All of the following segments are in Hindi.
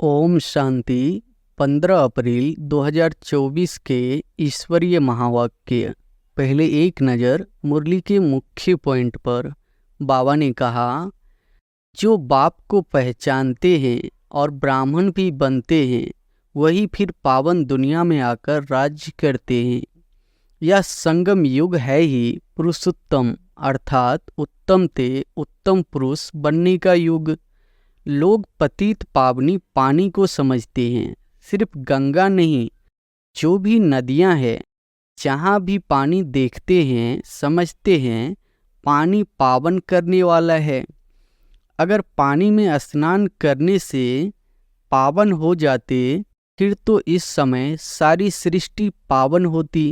ओम शांति। 15 अप्रैल 2024 के ईश्वरीय महावाक्य। पहले एक नज़र मुरली के मुख्य पॉइंट पर। बाबा ने कहा, जो बाप को पहचानते हैं और ब्राह्मण भी बनते हैं, वही फिर पावन दुनिया में आकर राज्य करते हैं। यह संगम युग है ही पुरुषोत्तम अर्थात उत्तम ते उत्तम पुरुष बनने का युग। लोग पतित पावनी पानी को समझते हैं, सिर्फ गंगा नहीं, जो भी नदियां हैं, जहाँ भी पानी देखते हैं समझते हैं पानी पावन करने वाला है। अगर पानी में स्नान करने से पावन हो जाते फिर तो इस समय सारी सृष्टि पावन होती।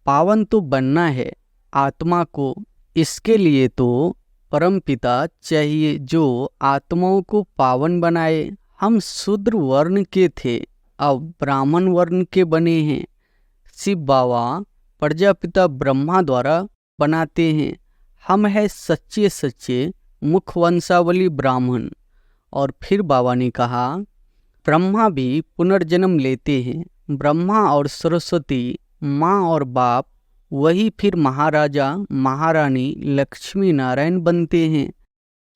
पावन तो बनना है आत्मा को, इसके लिए तो परमपिता चाहिए जो आत्माओं को पावन बनाए। हम शूद्र वर्ण के थे, अब ब्राह्मण वर्ण के बने हैं। शिव बाबा प्रजापिता ब्रह्मा द्वारा बनाते हैं। हम हैं सच्चे सच्चे मुखवंशावली ब्राह्मण। और फिर बाबा ने कहा, ब्रह्मा भी पुनर्जन्म लेते हैं। ब्रह्मा और सरस्वती माँ और बाप, वही फिर महाराजा महारानी लक्ष्मी नारायण बनते हैं।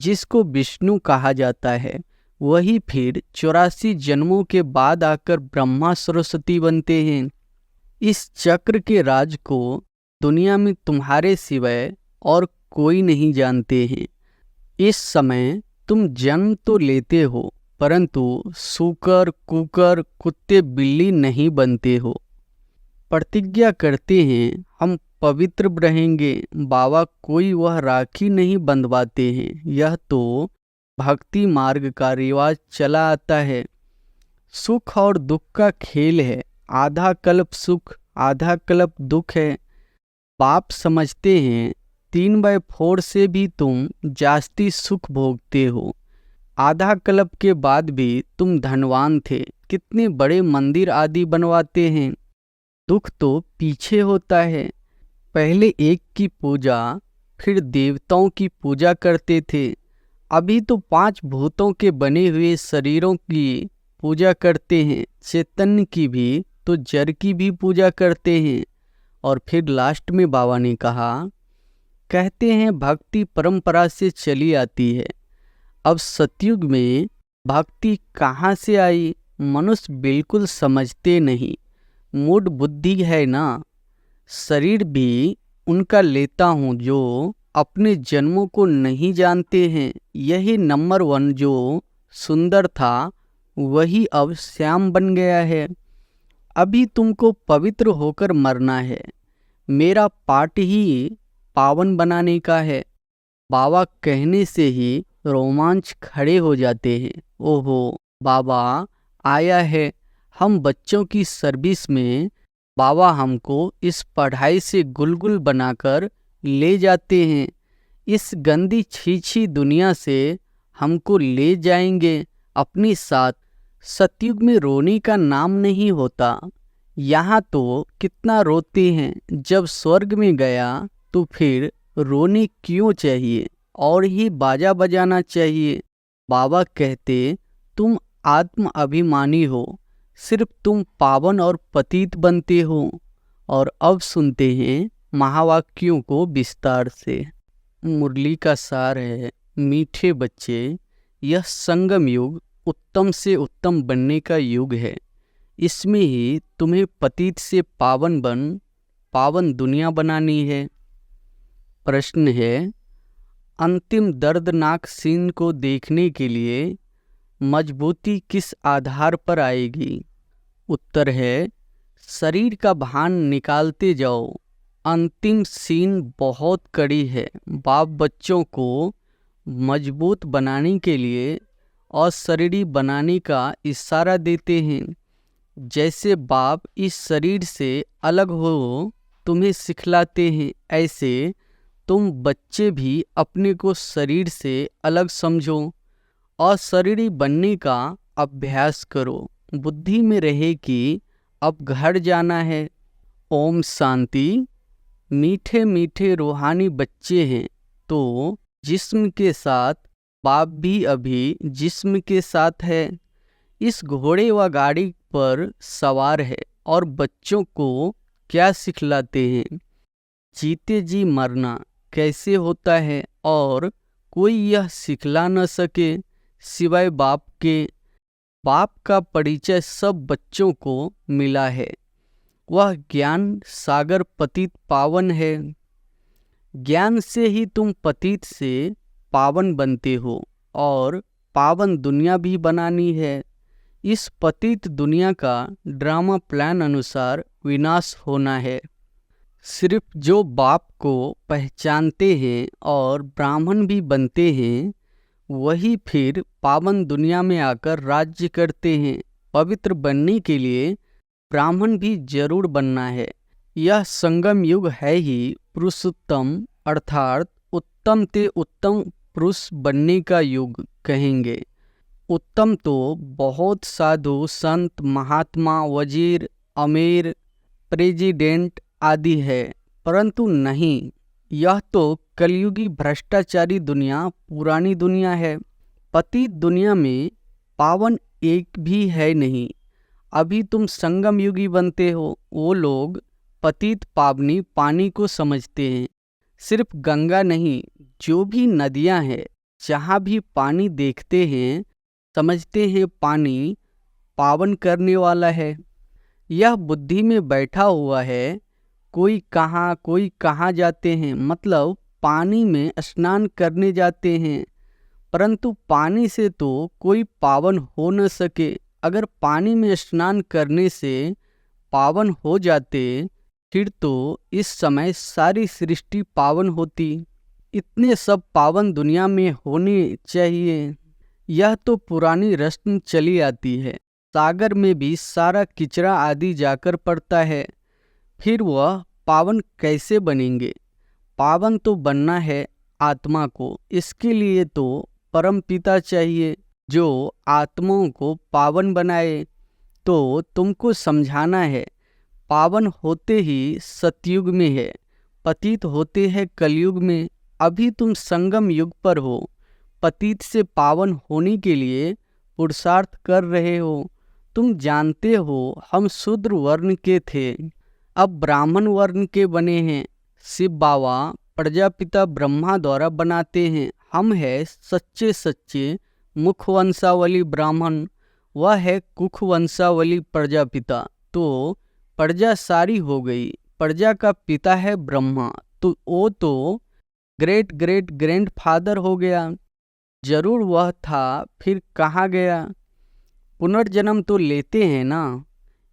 जिसको विष्णु कहा जाता है वही फिर 84 जन्मों के बाद आकर ब्रह्मा सरस्वती बनते हैं। इस चक्र के राज को दुनिया में तुम्हारे सिवाय और कोई नहीं जानते हैं। इस समय तुम जन्म तो लेते हो, परंतु सूकर कुकर कुत्ते बिल्ली नहीं बनते हो। प्रतिज्ञा करते हैं हम पवित्र रहेंगे। बाबा कोई वह राखी नहीं बंधवाते हैं, यह तो भक्ति मार्ग का रिवाज चला आता है। सुख और दुख का खेल है, आधा कल्प सुख आधा कल्प दुख है। बाप समझते हैं 3/4 से भी तुम जास्ती सुख भोगते हो। आधा कल्प के बाद भी तुम धनवान थे, कितने बड़े मंदिर आदि बनवाते हैं। दुख तो पीछे होता है। पहले एक की पूजा फिर देवताओं की पूजा करते थे, अभी तो 5 भूतों के बने हुए शरीरों की पूजा करते हैं। चैतन्य की भी तो जड़ की भी पूजा करते हैं। और फिर लास्ट में बाबा ने कहा, कहते हैं भक्ति परंपरा से चली आती है। अब सतयुग में भक्ति कहाँ से आई, मनुष्य बिल्कुल समझते नहीं। मूढ़ बुद्धि है ना। शरीर भी उनका लेता हूँ जो अपने जन्मों को नहीं जानते हैं। यही नंबर 1 जो सुंदर था वही अब श्याम बन गया है। अभी तुमको पवित्र होकर मरना है। मेरा पाठ ही पावन बनाने का है। बाबा कहने से ही रोमांच खड़े हो जाते हैं। ओहो, बाबा आया है। हम बच्चों की सर्विस में, बाबा हमको इस पढ़ाई से गुलगुल बनाकर ले जाते हैं। इस गंदी छीछी दुनिया से हमको ले जाएंगे अपने साथ। सतयुग में रोने का नाम नहीं होता। यहाँ तो कितना रोते हैं, जब स्वर्ग में गया तो फिर रोने क्यों चाहिए, और ही बाजा बजाना चाहिए। बाबा कहते तुम आत्म अभिमानी हो, सिर्फ तुम पावन और पतित बनते हो। और अब सुनते हैं महावाक्यों को विस्तार से। मुरली का सार है, मीठे बच्चे, यह संगम युग उत्तम से उत्तम बनने का युग है। इसमें ही तुम्हें पतित से पावन बन पावन दुनिया बनानी है। प्रश्न है, अंतिम दर्दनाक सीन को देखने के लिए मजबूती किस आधार पर आएगी? उत्तर है, शरीर का भान निकालते जाओ। अंतिम सीन बहुत कड़ी है। बाप बच्चों को मजबूत बनाने के लिए और शरीरी बनाने का इशारा देते हैं। जैसे बाप इस शरीर से अलग हो तुम्हें सिखलाते हैं, ऐसे तुम बच्चे भी अपने को शरीर से अलग समझो और शरीरी बनने का अभ्यास करो। बुद्धि में रहे कि अब घर जाना है। ओम शांति। मीठे मीठे रूहानी बच्चे हैं तो जिस्म के साथ बाप भी अभी जिस्म के साथ है। इस घोड़े व गाड़ी पर सवार है और बच्चों को क्या सिखलाते हैं? जीते जी मरना कैसे होता है और कोई यह सिखला न सके सिवाय बाप के। बाप का परिचय सब बच्चों को मिला है। वह ज्ञान सागर पतित पावन है। ज्ञान से ही तुम पतित से पावन बनते हो और पावन दुनिया भी बनानी है। इस पतित दुनिया का ड्रामा प्लान अनुसार विनाश होना है। सिर्फ जो बाप को पहचानते हैं और ब्राह्मण भी बनते हैं वही फिर पावन दुनिया में आकर राज्य करते हैं। पवित्र बनने के लिए ब्राह्मण भी जरूर बनना है। यह संगम युग है ही पुरुषोत्तम अर्थात उत्तम ते उत्तम पुरुष बनने का युग कहेंगे। उत्तम तो बहुत साधु संत महात्मा वजीर अमीर प्रेसिडेंट आदि है, परंतु नहीं, यह तो कलयुगी भ्रष्टाचारी दुनिया पुरानी दुनिया है। पतित दुनिया में पावन एक भी है नहीं। अभी तुम संगम युगी बनते हो। वो लोग पतित पावनी पानी को समझते हैं। सिर्फ गंगा नहीं, जो भी नदियां हैं जहाँ भी पानी देखते हैं समझते हैं पानी पावन करने वाला है। यह बुद्धि में बैठा हुआ है। कोई कहाँ जाते हैं, मतलब पानी में स्नान करने जाते हैं, परंतु पानी से तो कोई पावन हो न सके। अगर पानी में स्नान करने से पावन हो जाते फिर तो इस समय सारी सृष्टि पावन होती। इतने सब पावन दुनिया में होने चाहिए। यह तो पुरानी रस्म चली आती है। सागर में भी सारा किचरा आदि जाकर पड़ता है, फिर वह पावन कैसे बनेंगे? पावन तो बनना है आत्मा को। इसके लिए तो परम पिता चाहिए जो आत्माओं को पावन बनाए। तो तुमको समझाना है, पावन होते ही सतयुग में है, पतित होते हैं कलयुग में। अभी तुम संगम युग पर हो। पतित से पावन होने के लिए पुरुषार्थ कर रहे हो। तुम जानते हो हम शूद्र वर्ण के थे, अब ब्राह्मण वर्ण के बने हैं। शिव बाबा प्रजापिता ब्रह्मा द्वारा बनाते हैं। हम है सच्चे मुखवंशावली ब्राह्मण, वह है कुखवंशावली प्रजापिता। तो प्रजा सारी हो गई। प्रजा का पिता है ब्रह्मा, तो वो तो ग्रेट ग्रेट ग्रैंडफादर हो गया। जरूर वह था, फिर कहाँ गया? पुनर्जन्म तो लेते हैं ना।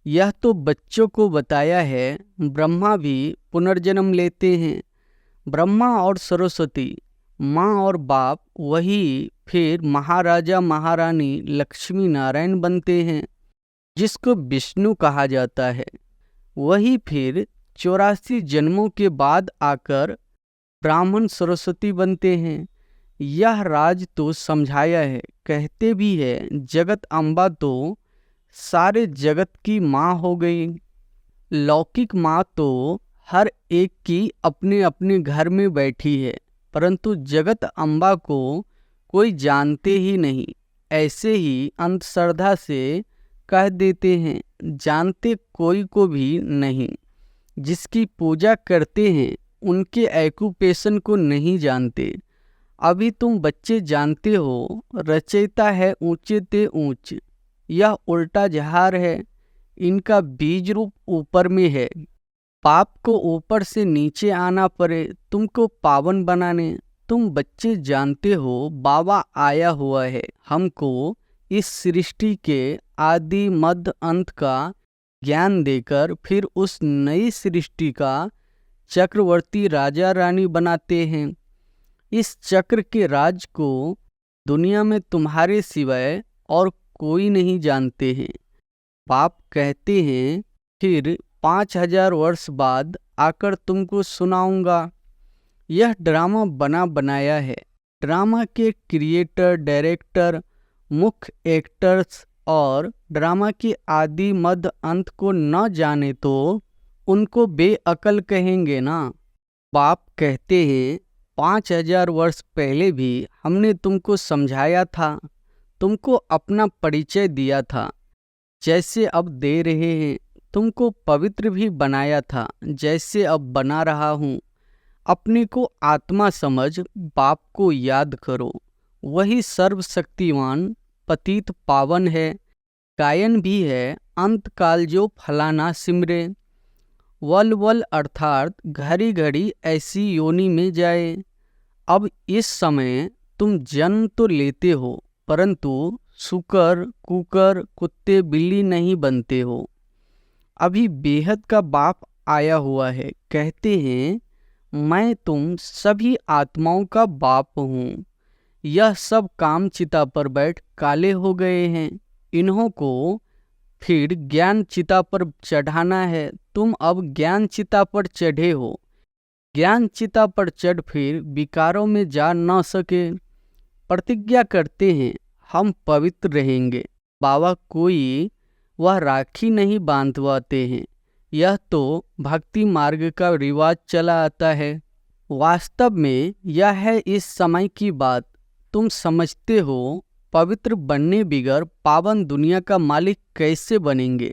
यह तो बच्चों को बताया है। ब्रह्मा भी पुनर्जन्म लेते हैं। ब्रह्मा और सरस्वती माँ और बाप वही फिर महाराजा महारानी लक्ष्मी नारायण बनते हैं, जिसको विष्णु कहा जाता है। वही फिर 84 जन्मों के बाद आकर ब्राह्मण सरस्वती बनते हैं। यह राज तो समझाया है। कहते भी है जगत अम्बा तो सारे जगत की माँ हो गई। लौकिक माँ तो हर एक की अपने अपने घर में बैठी है, परंतु जगत अम्बा को कोई जानते ही नहीं। ऐसे ही अंधश्रद्धा से कह देते हैं, जानते कोई को भी नहीं। जिसकी पूजा करते हैं उनके एक्यूपेशन को नहीं जानते। अभी तुम बच्चे जानते हो रचयिता है ऊंचे ते ऊंच। यह उल्टा जहार है। इनका बीज रूप ऊपर में है। पाप को ऊपर से नीचे आना पड़े तुमको पावन बनाने। तुम बच्चे जानते हो बाबा आया हुआ है हमको इस सृष्टि के आदि मध्य अंत का ज्ञान देकर फिर उस नई सृष्टि का चक्रवर्ती राजा रानी बनाते हैं। इस चक्र के राज को दुनिया में तुम्हारे सिवाय और कोई नहीं जानते हैं। बाप कहते हैं फिर 5000 वर्ष बाद आकर तुमको सुनाऊंगा। यह ड्रामा बना बनाया है। ड्रामा के क्रिएटर डायरेक्टर मुख्य एक्टर्स और ड्रामा के आदि मध्य अंत को न जाने तो उनको बेअकल कहेंगे ना। बाप कहते हैं 5000 वर्ष पहले भी हमने तुमको समझाया था, तुमको अपना परिचय दिया था जैसे अब दे रहे हैं, तुमको पवित्र भी बनाया था जैसे अब बना रहा हूँ। अपने को आत्मा समझ बाप को याद करो, वही सर्वशक्तिमान पतित पावन है, गायन भी है अंत काल जो फलाना सिमरे। वल वल अर्थात घड़ी घड़ी ऐसी योनि में जाए। अब इस समय तुम जन्म तो लेते हो परंतु सुकर कुकर कुत्ते बिल्ली नहीं बनते हो। अभी बेहद का बाप आया हुआ है, कहते हैं मैं तुम सभी आत्माओं का बाप हूँ। यह सब काम चिता पर बैठ काले हो गए हैं, इन्हों को फिर ज्ञान चिता पर चढ़ाना है। तुम अब ज्ञान चिता पर चढ़े हो, ज्ञान चिता पर चढ़ फिर विकारों में जा न सके। प्रतिज्ञा करते हैं हम पवित्र रहेंगे, बाबा कोई वह राखी नहीं बांधवाते हैं, यह तो भक्ति मार्ग का रिवाज चला आता है। वास्तव में यह है इस समय की बात। तुम समझते हो पवित्र बनने बिगर पावन दुनिया का मालिक कैसे बनेंगे।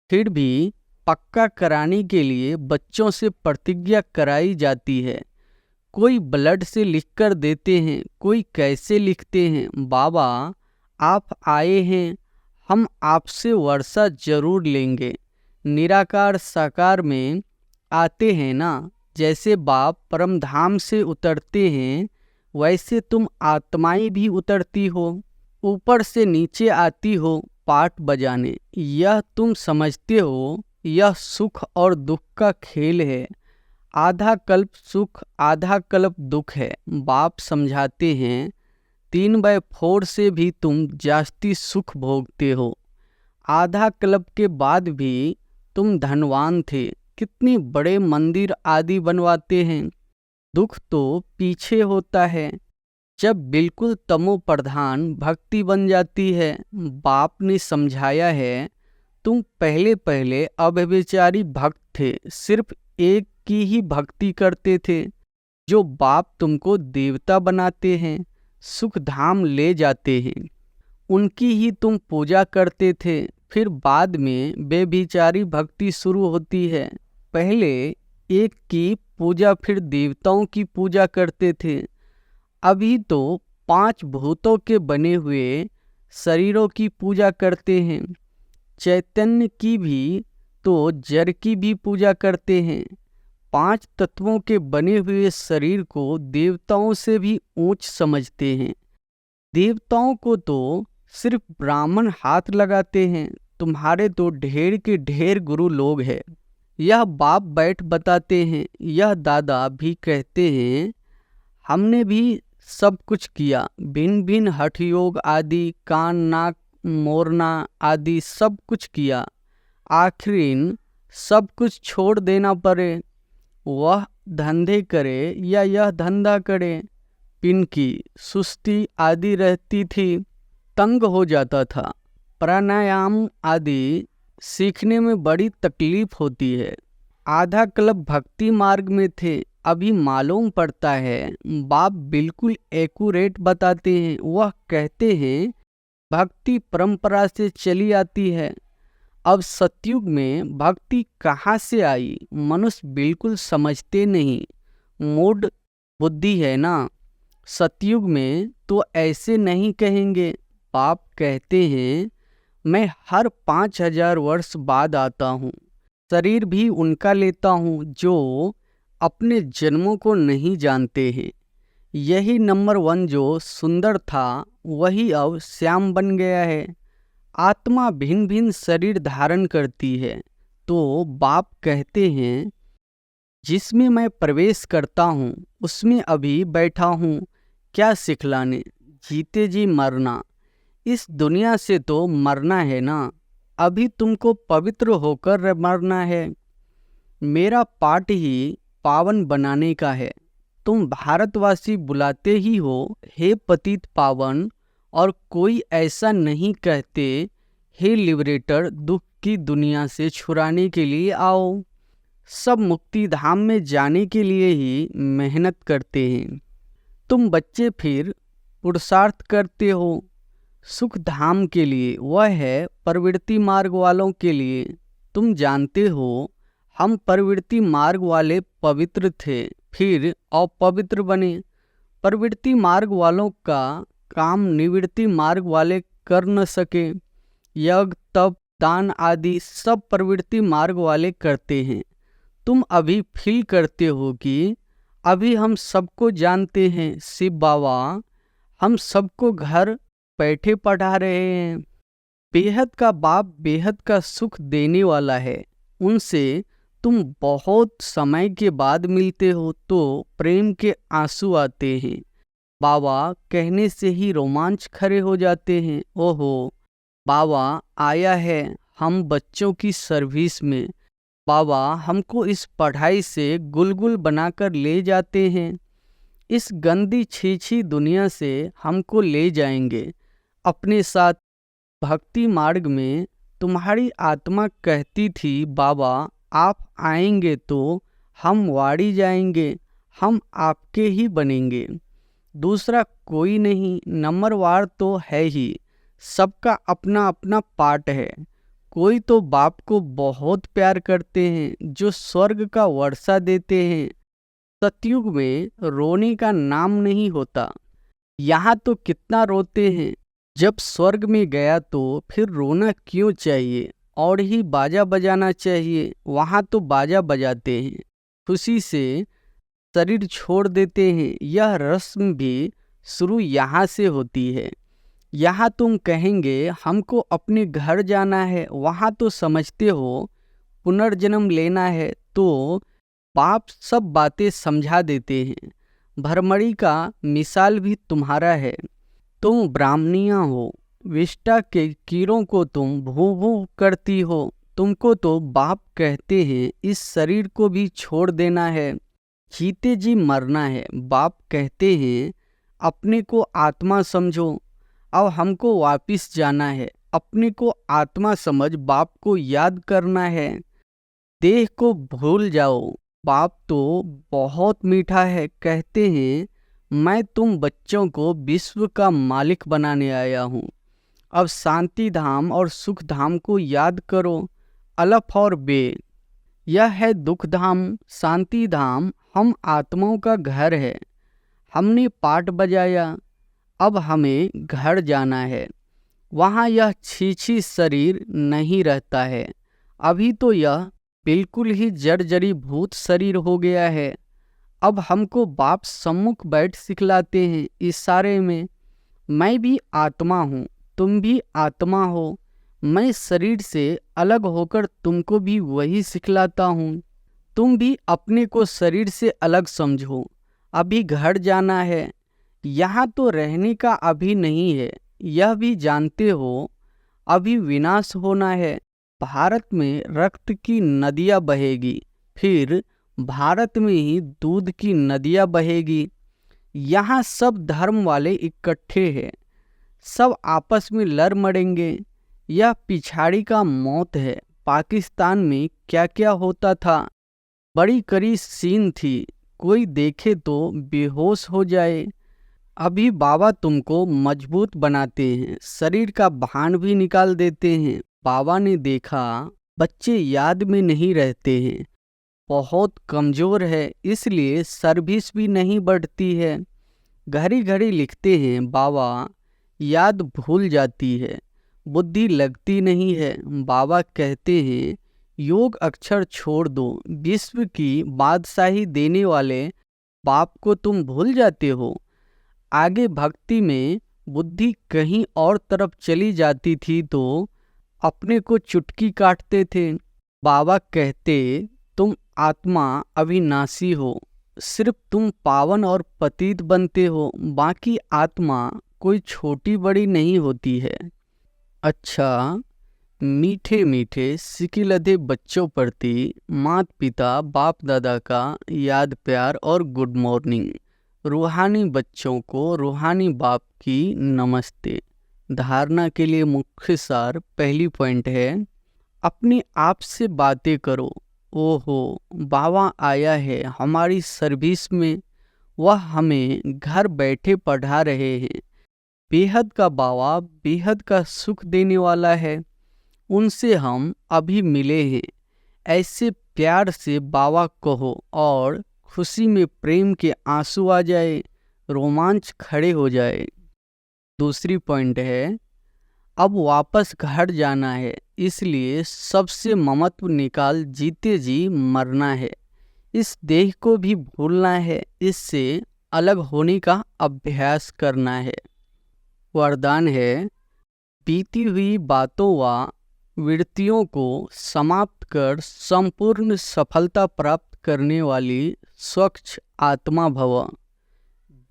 फिर भी पक्का कराने के लिए बच्चों से प्रतिज्ञा कराई जाती है। कोई ब्लड से लिखकर देते हैं, कोई कैसे लिखते हैं। बाबा आप आए हैं, हम आपसे वर्षा जरूर लेंगे। निराकार साकार में आते हैं ना, जैसे बाप परम धाम से उतरते हैं वैसे तुम आत्माएं भी उतरती हो, ऊपर से नीचे आती हो पाठ बजाने। यह तुम समझते हो यह सुख और दुख का खेल है। आधा कल्प सुख आधा कल्प दुख है। बाप समझाते हैं 3/4 से भी तुम जास्ती सुख भोगते हो। आधा कल्प के बाद भी तुम धनवान थे, कितने बड़े मंदिर आदि बनवाते हैं। दुख तो पीछे होता है जब बिल्कुल तमो प्रधान भक्ति बन जाती है। बाप ने समझाया है तुम पहले पहले अव्यभिचारी भक्त थे, सिर्फ एक की ही भक्ति करते थे। जो बाप तुमको देवता बनाते हैं, सुख धाम ले जाते हैं, उनकी ही तुम पूजा करते थे। फिर बाद में बेभिचारी भक्ति शुरू होती है। पहले एक की पूजा फिर देवताओं की पूजा करते थे। अभी तो 5 भूतों के बने हुए शरीरों की पूजा करते हैं। चैतन्य की भी तो जड़ की भी पूजा करते हैं। 5 तत्वों के बने हुए शरीर को देवताओं से भी ऊंच समझते हैं। देवताओं को तो सिर्फ ब्राह्मण हाथ लगाते हैं, तुम्हारे तो ढेर के ढेर गुरु लोग हैं। यह बाप बैठ बताते हैं, यह दादा भी कहते हैं हमने भी सब कुछ किया। भिन्न भिन्न हठ योग आदि, कान नाक मोरना आदि सब कुछ किया। आखिर सब कुछ छोड़ देना पड़े। वह धंधे करे या यह धंधा करे, पिनकी सुस्ती आदि रहती थी, तंग हो जाता था। प्राणायाम आदि सीखने में बड़ी तकलीफ होती है। आधा कल्प भक्ति मार्ग में थे, अभी मालूम पड़ता है बाप बिल्कुल एक्यूरेट बताते हैं। वह कहते हैं भक्ति परंपरा से चली आती है। अब सतयुग में भक्ति कहाँ से आई, मनुष्य बिल्कुल समझते नहीं, मूढ़ बुद्धि है ना। सतयुग में तो ऐसे नहीं कहेंगे। बाप कहते हैं मैं हर 5000 वर्ष बाद आता हूँ, शरीर भी उनका लेता हूँ जो अपने जन्मों को नहीं जानते हैं। यही नंबर 1 जो सुंदर था वही अब श्याम बन गया है। आत्मा भिन्न भिन्न शरीर धारण करती है, तो बाप कहते हैं जिसमें मैं प्रवेश करता हूँ उसमें अभी बैठा हूँ। क्या सिखलाने, जीते जी मरना। इस दुनिया से तो मरना है ना, अभी तुमको पवित्र होकर मरना है। मेरा पाठ ही पावन बनाने का है। तुम भारतवासी बुलाते ही हो हे पतित पावन, और कोई ऐसा नहीं कहते हे लिबरेटर, दुख की दुनिया से छुड़ाने के लिए आओ। सब मुक्ति धाम में जाने के लिए ही मेहनत करते हैं। तुम बच्चे फिर पुरुषार्थ करते हो, सुख धाम के लिए, वह है प्रवृत्ति मार्ग वालों के लिए। तुम जानते हो, हम प्रवृत्ति मार्ग वाले पवित्र थे, फिर अपवित्र बने। प्रवृत्ति मार्ग वालों का काम निवृत्ति मार्ग वाले कर न सके। यज्ञ, तप, दान आदि सब प्रवृत्ति मार्ग वाले करते हैं। तुम अभी फील करते हो कि अभी हम सबको जानते हैं शिव बाबा, हम सबको घर बैठे पढ़ा रहे हैं। बेहद का बाप बेहद का सुख देने वाला है। उनसे तुम बहुत समय के बाद मिलते हो तो प्रेम के आंसू आते हैं। बाबा कहने से ही रोमांच खड़े हो जाते हैं। ओहो, बाबा आया है हम बच्चों की सर्विस में। बाबा हमको इस पढ़ाई से गुलगुल बनाकर ले जाते हैं। इस गंदी छीछी दुनिया से हमको ले जाएंगे अपने साथ। भक्ति मार्ग में तुम्हारी आत्मा कहती थी, बाबा आप आएंगे तो हम वाड़ी जाएंगे, हम आपके ही बनेंगे, दूसरा कोई नहीं। नंबरवार तो है ही, सबका अपना अपना पार्ट है। कोई तो बाप को बहुत प्यार करते हैं, जो स्वर्ग का वर्षा देते हैं। सतयुग में रोने का नाम नहीं होता। यहाँ तो कितना रोते हैं। जब स्वर्ग में गया तो फिर रोना क्यों चाहिए, और ही बाजा बजाना चाहिए। वहाँ तो बाजा बजाते हैं, खुशी से शरीर छोड़ देते हैं। यह रस्म भी शुरू यहाँ से होती है। यहाँ तुम कहेंगे हमको अपने घर जाना है, वहाँ तो समझते हो पुनर्जन्म लेना है, तो बाप सब बातें समझा देते हैं। भरमड़ी का मिसाल भी तुम्हारा है। तुम ब्राह्मणिया हो, विष्टा के कीड़ों को तुम भू भू करती हो। तुमको तो बाप कहते हैं इस शरीर को भी छोड़ देना है, जीते जी मरना है। बाप कहते हैं अपने को आत्मा समझो, अब हमको वापिस जाना है। अपने को आत्मा समझ बाप को याद करना है। देह को भूल जाओ। बाप तो बहुत मीठा है, कहते हैं मैं तुम बच्चों को विश्व का मालिक बनाने आया हूँ। अब शांति धाम और सुख धाम को याद करो, अलफ और बे। यह है दुख धाम। शांति धाम हम आत्माओं का घर है। हमने पाठ बजाया, अब हमें घर जाना है। वहाँ यह छीछी शरीर नहीं रहता है। अभी तो यह बिल्कुल ही जर्जरी भूत शरीर हो गया है। अब हमको बाप सम्मुख बैठ सिखलाते हैं इशारे में, मैं भी आत्मा हूँ, तुम भी आत्मा हो। मैं शरीर से अलग होकर तुमको भी वही सिखलाता हूँ। तुम भी अपने को शरीर से अलग समझो। अभी घर जाना है। यहाँ तो रहने का अभी नहीं है, यह भी जानते हो। अभी विनाश होना है। भारत में रक्त की नदियाँ बहेगी, फिर भारत में ही दूध की नदियाँ बहेगी। यहाँ सब धर्म वाले इकट्ठे हैं, सब आपस में लड़ मरेंगे। यह पिछाड़ी का मौत है। पाकिस्तान में क्या क्या होता था, बड़ी कड़ी सीन थी, कोई देखे तो बेहोश हो जाए। अभी बाबा तुमको मजबूत बनाते हैं, शरीर का भान भी निकाल देते हैं। बाबा ने देखा बच्चे याद में नहीं रहते हैं, बहुत कमज़ोर है, इसलिए सर्विस भी नहीं बढ़ती है। घड़ी घड़ी लिखते हैं बाबा, याद भूल जाती है, बुद्धि लगती नहीं है। बाबा कहते हैं योग अक्षर छोड़ दो, विश्व की बादशाही देने वाले बाप को तुम भूल जाते हो। आगे भक्ति में बुद्धि कहीं और तरफ चली जाती थी तो अपने को चुटकी काटते थे। बाबा कहते तुम आत्मा अविनाशी हो, सिर्फ तुम पावन और पतित बनते हो, बाकी आत्मा कोई छोटी बड़ी नहीं होती है। अच्छा, मीठे मीठे सिकिलधे बच्चों प्रति माता पिता बाप दादा का याद प्यार और गुड मॉर्निंग। रूहानी बच्चों को रूहानी बाप की नमस्ते। धारणा के लिए मुख्य सार, पहली पॉइंट है अपने आप से बातें करो। ओहो, बाबा आया है हमारी सर्विस में, वह हमें घर बैठे पढ़ा रहे हैं। बेहद का बाबा बेहद का सुख देने वाला है, उनसे हम अभी मिले हैं। ऐसे प्यार से बाबा कहो और खुशी में प्रेम के आंसू आ जाए, रोमांच खड़े हो जाए। दूसरी पॉइंट है, अब वापस घर जाना है, इसलिए सबसे ममत्व निकाल जीते जी मरना है। इस देह को भी भूलना है, इससे अलग होने का अभ्यास करना है। वरदान है, बीती हुई बातों व वृत्तियों को समाप्त कर संपूर्ण सफलता प्राप्त करने वाली स्वच्छ आत्मा भव।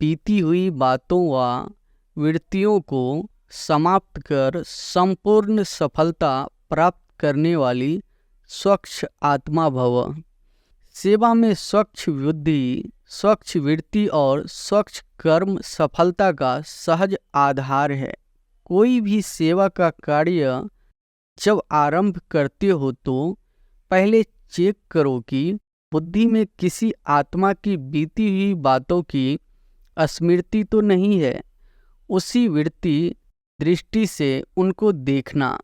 बीती हुई बातों व वृत्तियों को समाप्त कर संपूर्ण सफलता प्राप्त करने वाली स्वच्छ आत्मा भव। सेवा में स्वच्छ बुद्धि, स्वच्छ वृत्ति और स्वच्छ कर्म सफलता का सहज आधार है। कोई भी सेवा का कार्य जब आरंभ करते हो तो पहले चेक करो कि बुद्धि में किसी आत्मा की बीती हुई बातों की स्मृति तो नहीं है। उसी वृत्ति दृष्टि से उनको देखना,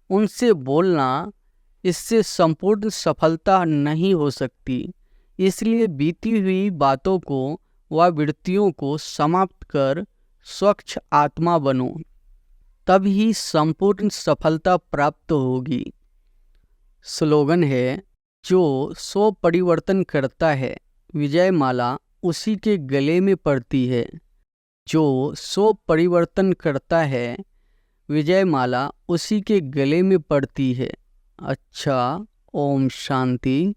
उनसे बोलना, इससे संपूर्ण सफलता नहीं हो सकती। इसलिए बीती हुई बातों को व वृत्तियों को समाप्त कर स्वच्छ आत्मा बनो, तब ही संपूर्ण सफलता प्राप्त होगी। स्लोगन है, जो सो परिवर्तन करता है विजय माला उसी के गले में पड़ती है। जो सो परिवर्तन करता है विजय माला उसी के गले में पड़ती है। अच्छा, ओम शांति।